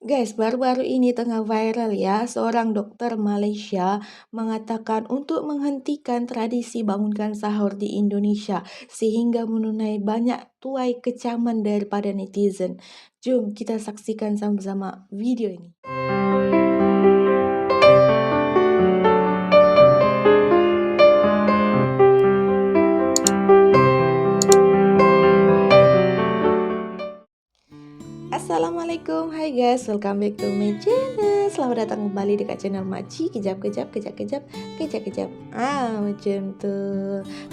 Guys, baru-baru ini tengah viral ya, seorang dokter Malaysia mengatakan untuk menghentikan tradisi bangunkan sahur di Indonesia sehingga menunai banyak tuai kecaman daripada netizen. Jom kita saksikan sama-sama video ini. Assalamualaikum, hai guys, welcome back to my channel. Selamat datang kembali dekat channel Makcik. Kejap-kejap, macam tu.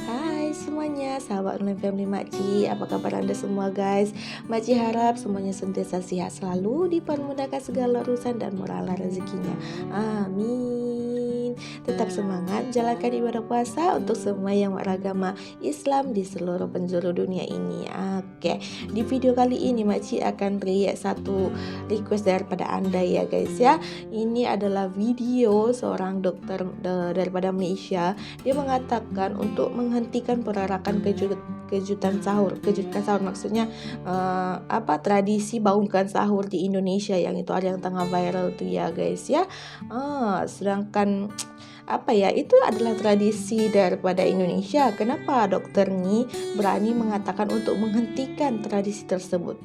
Hai semuanya, sahabat online family Makcik. Apa kabar anda semua guys? Makcik harap semuanya sentiasa sihat selalu, dipermudahkan segala urusan dan murahlah rezekinya. Amin. Tetap semangat jalankan ibadah puasa untuk semua yang beragama Islam di seluruh penjuru dunia ini. Oke, di video kali ini Makcik akan react satu request daripada anda ya guys ya. Ini adalah video seorang dokter daripada Malaysia. Dia mengatakan untuk menghentikan perarakan kejutan sahur maksudnya tradisi bangunkan sahur di Indonesia yang itu ada yang tengah viral tuh ya guys ya. Sedangkan itu adalah tradisi daripada Indonesia. Kenapa dokter ni berani mengatakan untuk menghentikan tradisi tersebut?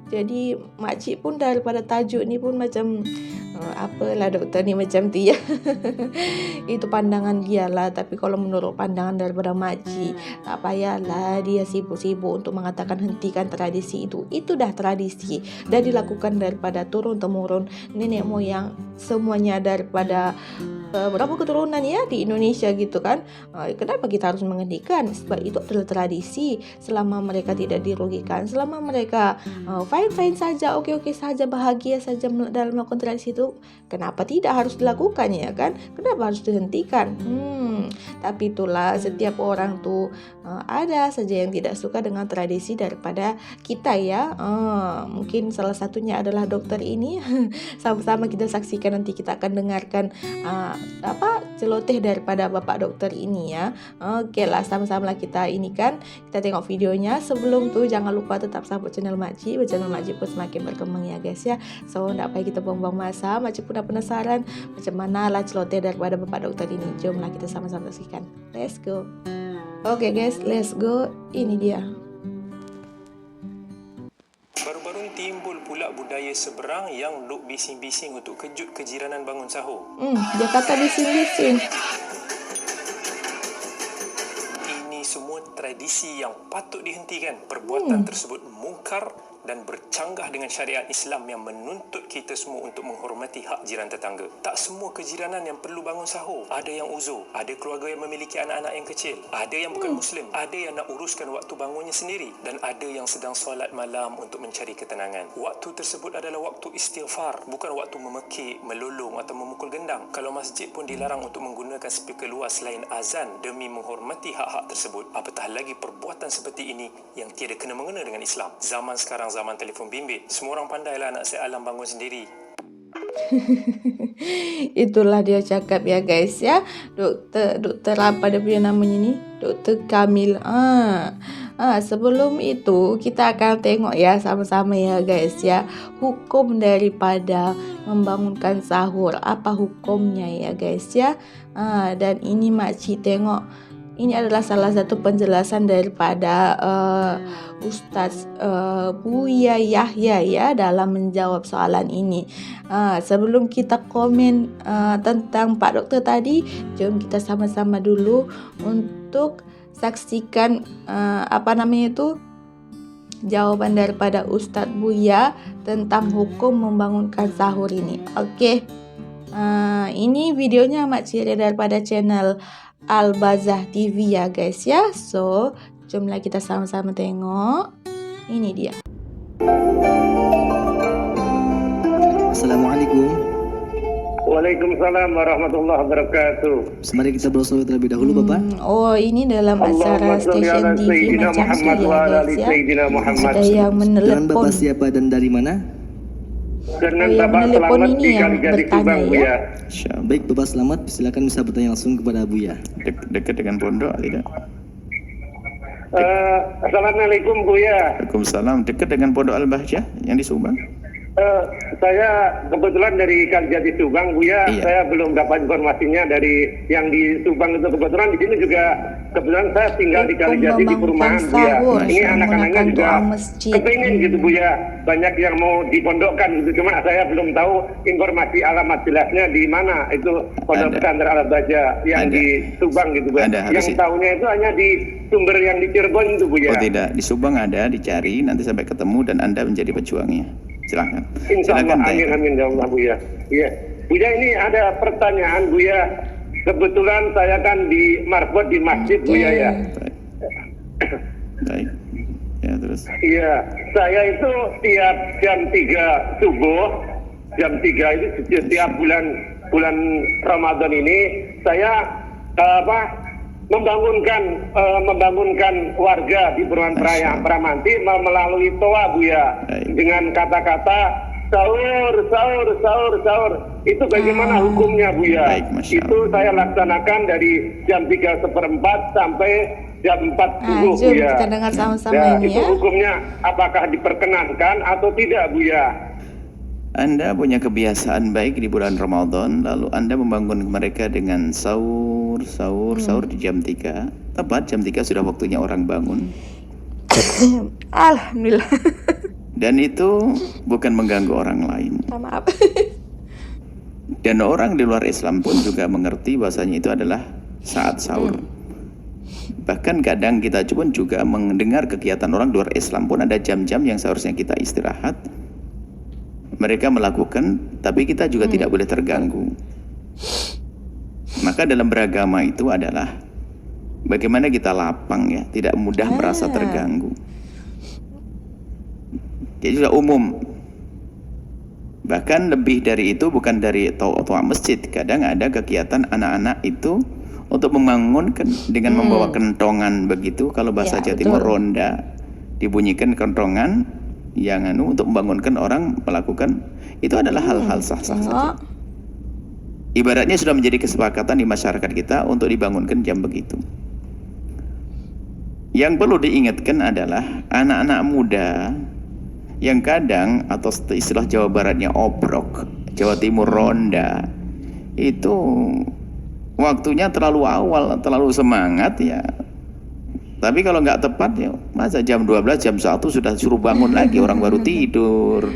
Jadi makcik pun daripada tajuk ni pun macam apalah dokter ni macam tu ya. Itu pandangan dia lah. Tapi kalau menurut pandangan daripada makcik, tak payahlah dia sibuk-sibuk untuk mengatakan hentikan tradisi itu. Itu dah tradisi, dah dilakukan daripada turun-temurun nenek moyang semuanya daripada berapa keturunan ya di Indonesia gitu kan. Kenapa kita harus menghentikan? Sebab itu adalah tradisi. Selama mereka tidak dirugikan, selama mereka fine-fine saja, okey-okey saja, bahagia saja dalam melakukan tradisi itu, kenapa tidak harus dilakukan ya kan? Kenapa harus dihentikan? Tapi itulah, setiap orang tuh ada saja yang tidak suka dengan tradisi daripada kita ya. Mungkin salah satunya adalah dokter ini. Sama-sama kita saksikan, nanti kita akan dengarkan celoteh daripada bapak dokter ini ya. Okey lah, sama-sama lah kita tengok videonya. Sebelum tu jangan lupa tetap support channel Makcik. Channel Makcik pun semakin berkembang ya guys ya. So tak payah kita buang-buang masa. Makcik pun dah penasaran macam mana lah celoteh daripada bapak dokter ini. Jomlah kita sama-sama saksikan. Let's go. Oke guys, let's go. Ini dia. Baru-baru timbul pula budaya seberang yang duk bising-bising untuk kejut kejiranan bangun sahur. Dia kata bising-bising. Ini semua tradisi yang patut dihentikan. Perbuatan tersebut mungkar dan bercanggah dengan syariat Islam yang menuntut kita semua untuk menghormati hak jiran tetangga. Tak semua kejiranan yang perlu bangun sahur. Ada yang uzur, ada keluarga yang memiliki anak-anak yang kecil, ada yang bukan Muslim, ada yang nak uruskan waktu bangunnya sendiri, dan ada yang sedang solat malam untuk mencari ketenangan. Waktu tersebut adalah waktu istighfar, bukan waktu memekik, melolong atau memukul gendang. Kalau masjid pun dilarang untuk menggunakan speaker luas selain azan demi menghormati hak-hak tersebut, apatah lagi perbuatan seperti ini yang tiada kena-mengena dengan Islam. Zaman sekarang zaman telefon bimbit. Semua orang pandailah nak set alam bangun sendiri. Itulah dia cakap ya guys ya. Dokter apa dia punya namanya ni? Dokter Kamil. Sebelum itu kita akan tengok ya sama-sama ya guys ya, hukum daripada membangunkan sahur. Apa hukumnya ya guys ya. Dan ini makcik tengok, ini adalah salah satu penjelasan daripada Ustaz Buya Yahya ya dalam menjawab soalan ini. Sebelum kita komen tentang Pak Dokter tadi, jom kita sama-sama dulu untuk saksikan jawaban daripada Ustaz Buya tentang hukum membangunkan sahur ini. Okey. Ini videonya makcik daripada channel Al-Bazah TV ya guys ya. So, jomlah kita sama-sama tengok. Ini dia. Assalamualaikum. Waalaikumsalam warahmatullahi wabarakatuh. Mari kita bersolawat terlebih dahulu Bapak. Ini dalam acara stesen TV macam tu ya guys ya. Ada yang menelepon. Dengan Bapak siapa dan dari mana? Dengan Bapak Selamat di Kalijati Subang ya. Baik Bapak Selamat, silakan bisa bertanya langsung kepada Buya. Dekat dengan pondok tidak? Assalamualaikum Buya. Waalaikumsalam. Dekat dengan pondok Al-Bahjah yang di Subang? Saya kebetulan dari Kalijati Subang, Buya. Iya. Saya belum dapat informasinya dari yang di Subang itu. Kebetulan di sini juga, kebetulan saya tinggal di Kalijati di perumahan, Buya. sahur Ini anak-anaknya menggunakan juga doa masjid. kepingin gitu, Buya. Banyak yang mau dipondokkan gitu. Cuma saya belum tahu informasi alamat jelasnya di mana itu pondok Ada. pesantren Al-Baja yang Ada. di Subang gitu, Buya. Ada, harus Yang itu. tahunya itu hanya di sumber yang di Cirebon itu, Buya. Oh tidak, di Subang ada, dicari nanti sampai ketemu dan Anda menjadi pejuangnya. Silahkan. Insya Allah, Silahkan amin Teh. amin ya Allah, Buya. Iya, Buya, ini ada pertanyaan, Buya. Kebetulan saya kan di marbot di masjid, Buya ya. Baik. Baik. Ya terus. Iya, saya itu tiap jam 3 subuh, jam 3 itu setiap bulan Ramadan ini saya membangunkan warga di Perumahan Masya Allah. Pramanti melalui toa, Buya, Baik. dengan kata-kata sahur. Itu bagaimana hukumnya, Buya? Baik, Masya Itu saya laksanakan dari jam 3:15 sampai jam 4 subuh, Jom Buya. kita dengar sama-sama Ya, ini itu ya. hukumnya apakah diperkenankan atau tidak, Buya? Anda punya kebiasaan baik di bulan Ramadan, lalu Anda membangun mereka dengan sahur di jam 3. Tepat jam 3 sudah waktunya orang bangun. Alhamdulillah. Dan itu bukan mengganggu orang lain. Maaf. Dan orang di luar Islam pun juga mengerti bahasanya itu adalah saat sahur. Bahkan kadang kita pun juga mendengar kegiatan orang di luar Islam pun ada jam-jam yang seharusnya kita istirahat. Mereka melakukan, tapi kita juga tidak boleh terganggu. Maka dalam beragama itu adalah bagaimana kita lapang ya, tidak mudah merasa terganggu. Jadi sudah umum. Bahkan lebih dari itu, bukan dari toa masjid. Kadang ada kegiatan anak-anak itu untuk membangunkan dengan membawa kentongan begitu. Kalau bahasa Ya, Jawa Timur betul. ronda, dibunyikan kentongan yang untuk membangunkan orang melakukan itu adalah hal-hal sah-sah saja. Ibaratnya sudah menjadi kesepakatan di masyarakat kita untuk dibangunkan jam begitu. Yang perlu diingatkan adalah anak-anak muda yang kadang atau istilah Jawa Baratnya obrok, Jawa Timur ronda, itu waktunya terlalu awal, terlalu semangat ya. Tapi kalau nggak tepat ya, masa jam 12, jam 1 sudah suruh bangun lagi, orang baru tidur.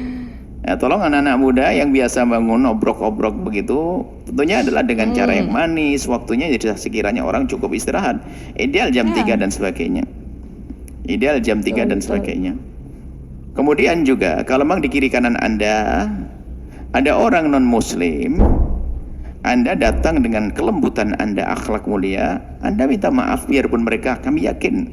Ya, tolong anak-anak muda yang biasa bangun obrok-obrok begitu, tentunya adalah dengan cara yang manis, waktunya jadi sekiranya orang cukup istirahat. Ideal jam 3 dan sebagainya. Ideal jam 3 dan sebagainya. Kemudian juga kalau memang di kiri kanan Anda ada orang non-muslim, Anda datang dengan kelembutan Anda, akhlak mulia, Anda minta maaf biarpun mereka, kami yakin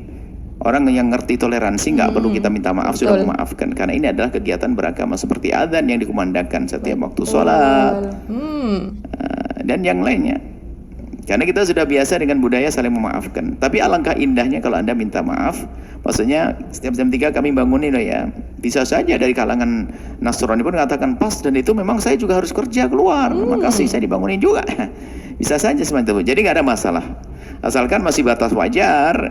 orang yang ngerti toleransi nggak perlu kita minta maaf, sudah memaafkan. Karena ini adalah kegiatan beragama seperti adzan yang dikumandangkan setiap waktu sholat dan yang lainnya. Karena kita sudah biasa dengan budaya saling memaafkan. Tapi alangkah indahnya kalau Anda minta maaf. Maksudnya setiap jam 3 kami bangunin loh ya. Bisa saja dari kalangan Nasrani pun mengatakan pas, dan itu memang saya juga harus kerja keluar. Makasih saya dibangunin juga. Bisa saja seperti itu. Jadi nggak ada masalah. Asalkan masih batas wajar.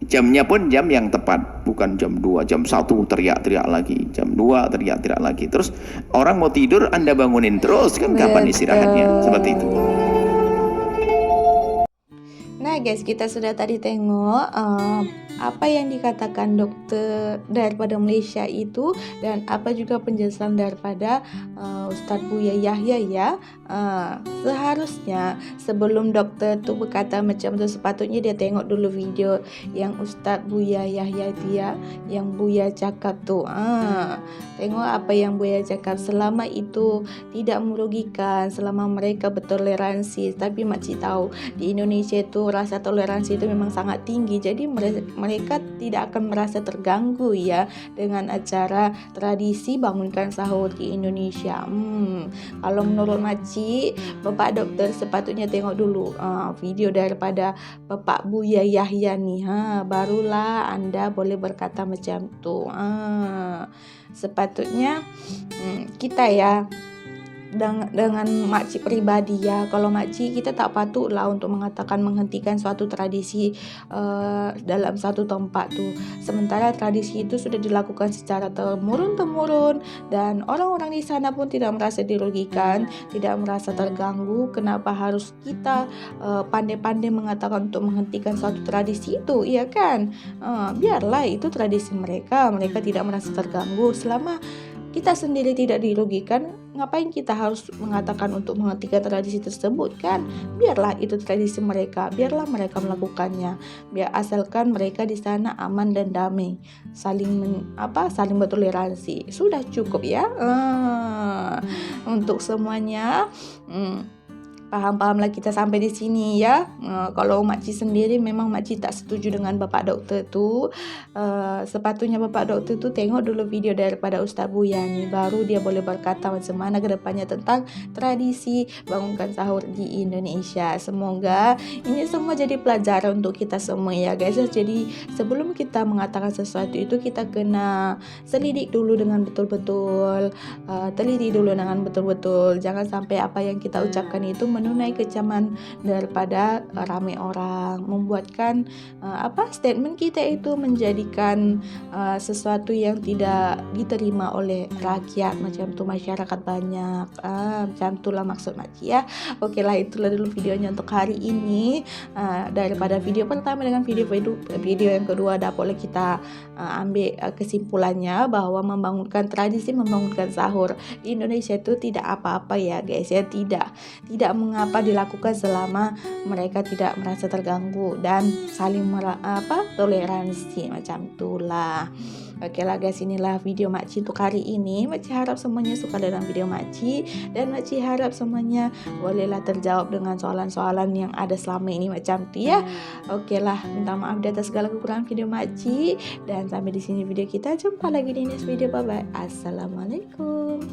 Jamnya pun jam yang tepat. Bukan jam 2, jam 1 teriak-teriak lagi. Jam 2 teriak-teriak lagi. Terus orang mau tidur Anda bangunin terus. Kan kapan istirahatnya? Seperti itu. Nah guys, kita sudah tadi tengok apa yang dikatakan dokter daripada Malaysia itu, dan apa juga penjelasan daripada Ustadz Buya Yahya ya. Seharusnya sebelum dokter tu berkata macam tu, sepatutnya dia tengok dulu video yang Ustadz Buya Yahya dia, yang Buya cakap tu. Tengok apa yang Buya cakap, selama itu tidak merugikan, selama mereka bertoleransi. Tapi makcik tahu di Indonesia itu rasa toleransi itu memang sangat tinggi, jadi mereka tidak akan merasa terganggu ya dengan acara tradisi bangunkan sahur di Indonesia. Kalau menurut makcik, Bapak dokter sepatutnya tengok dulu video daripada Bapak Buya Yahya nih, barulah Anda boleh berkata macam tu. Sepatutnya kita ya dengan makcik pribadi ya. Kalau makcik kita tak patutlah untuk mengatakan menghentikan suatu tradisi dalam satu tempat tuh. Sementara tradisi itu sudah dilakukan secara temurun-temurun dan orang-orang di sana pun tidak merasa dirugikan, tidak merasa terganggu. Kenapa harus kita pandai-pandai mengatakan untuk menghentikan suatu tradisi itu, iya kan? Biarlah itu tradisi mereka tidak merasa terganggu. Selama kita sendiri tidak dirugikan, ngapain kita harus mengatakan untuk menghentikan tradisi tersebut kan? Biarlah itu tradisi mereka, biarlah mereka melakukannya. Biar asalkan mereka di sana aman dan damai, saling bertoleransi. Sudah cukup ya. Untuk semuanya. Paham-pahamlah kita sampai di sini ya. Kalau makcik sendiri memang makcik tak setuju dengan Bapak Doktor tu. Sepatutnya Bapak Doktor tu tengok dulu video daripada Ustaz Buya ni, baru dia boleh berkata macam mana ke depannya tentang tradisi bangunkan sahur di Indonesia. Semoga ini semua jadi pelajaran untuk kita semua ya guys. Jadi sebelum kita mengatakan sesuatu itu, kita kena selidik dulu dengan betul-betul, teliti dulu dengan betul-betul. Jangan sampai apa yang kita ucapkan itu menunai kecaman daripada ramai orang, membuatkan statement kita itu menjadikan sesuatu yang tidak diterima oleh rakyat, macam tu masyarakat banyak. Macam itulah maksud makcik ya. Okeylah, itulah dulu videonya untuk hari ini. Daripada video pertama dengan video yang kedua, dapat kita ambil kesimpulannya bahawa membangunkan tradisi, membangunkan sahur di Indonesia itu tidak apa-apa ya guys ya. Tidak mengapa dilakukan selama mereka tidak merasa terganggu dan saling toleransi, macam itulah. Okeylah guys, inilah video makcik untuk hari ini. Makcik harap semuanya suka dengan video makcik, dan makcik harap semuanya bolehlah terjawab dengan soalan-soalan yang ada selama ini, macam tu ya. Okeylah, minta maaf di atas segala kekurangan video makcik, dan sampai di sini video kita. Jumpa lagi di next video. Bye bye. Assalamualaikum.